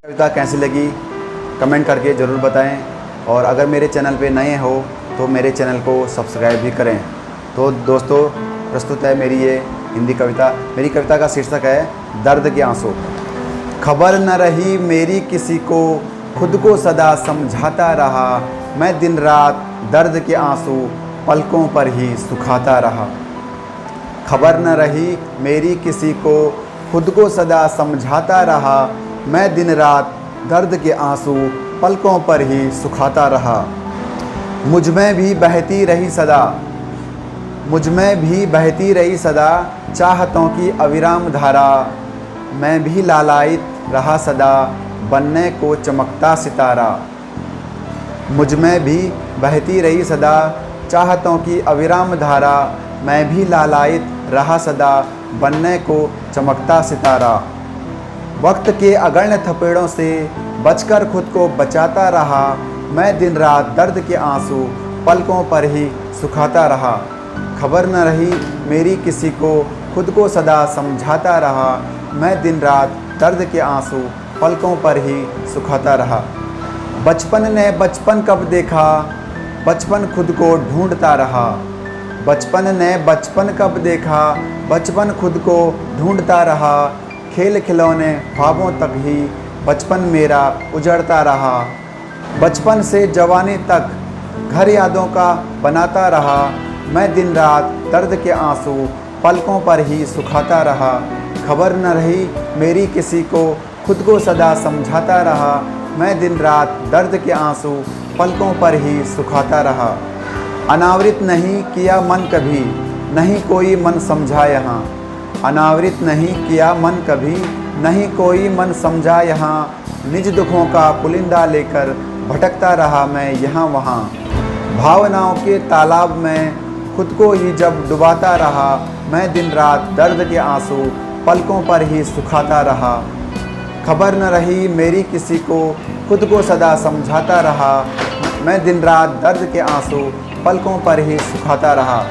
कविता कैसी लगी कमेंट करके ज़रूर बताएं और अगर मेरे चैनल पे नए हो तो मेरे चैनल को सब्सक्राइब भी करें। तो दोस्तों प्रस्तुत है मेरी ये हिंदी कविता। मेरी कविता का शीर्षक है दर्द के आंसू। खबर न रही मेरी किसी को, खुद को सदा समझाता रहा, मैं दिन रात दर्द के आंसू पलकों पर ही सुखाता रहा। खबर न रही मेरी किसी को, खुद को सदा समझाता रहा, मैं दिन रात दर्द के आंसू पलकों पर ही सुखाता रहा। मुझ में भी बहती रही सदा, मुझ में भी बहती रही सदा चाहतों की अविराम धारा, मैं भी लालायित रहा सदा बनने को चमकता सितारा। मुझ में भी बहती रही सदा चाहतों की अविराम धारा, मैं भी लालायित रहा सदा बनने को चमकता सितारा। वक्त के अगण्य थपेड़ों से बचकर खुद को बचाता रहा, मैं दिन रात दर्द के आंसू पलकों पर ही सुखाता रहा। खबर न रही मेरी किसी को, खुद को सदा समझाता रहा, मैं दिन रात दर्द के आंसू पलकों पर ही सुखाता रहा। बचपन ने बचपन कब देखा, बचपन खुद को ढूंढता रहा। बचपन ने बचपन कब देखा, बचपन खुद को ढूंढता रहा, खेल खिलौने ख्वाबों तक ही बचपन मेरा उजड़ता रहा। बचपन से जवानी तक घर यादों का बनाता रहा, मैं दिन रात दर्द के आंसू पलकों पर ही सुखाता रहा। खबर न रही मेरी किसी को, खुद को सदा समझाता रहा, मैं दिन रात दर्द के आंसू पलकों पर ही सुखाता रहा। अनावृत नहीं किया मन कभी, नहीं कोई मन समझा यहाँ। अनावृत नहीं किया मन कभी, नहीं कोई मन समझा यहाँ। निज दुखों का पुलिंदा लेकर भटकता रहा मैं यहाँ वहाँ। भावनाओं के तालाब में खुद को ही जब डुबाता रहा, मैं दिन रात दर्द के आंसू पलकों पर ही सुखाता रहा। खबर न रही मेरी किसी को, खुद को सदा समझाता रहा, मैं दिन रात दर्द के आंसू पलकों पर ही सुखाता रहा।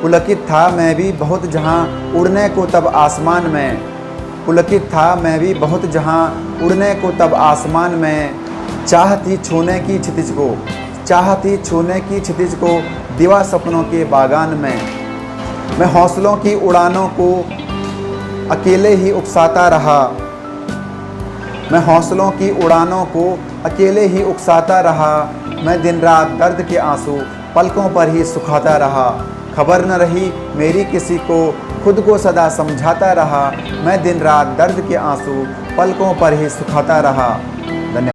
पुलकित था मैं भी बहुत जहाँ उड़ने को तब आसमान में, पुलकित था मैं भी बहुत जहाँ उड़ने को तब आसमान में। चाहती छूने की क्षितिज को, चाहती छूने की क्षितिज को दीवा सपनों के बागान में। मैं हौसलों की उड़ानों को अकेले ही उकसाता रहा, मैं हौसलों की उड़ानों को अकेले ही उकसाता रहा, मैं दिन रात दर्द के आंसू पलकों पर ही सुखाता रहा। खबर न रही मेरी किसी को, खुद को सदा समझाता रहा, मैं दिन रात दर्द के आंसू पलकों पर ही सुखाता रहा।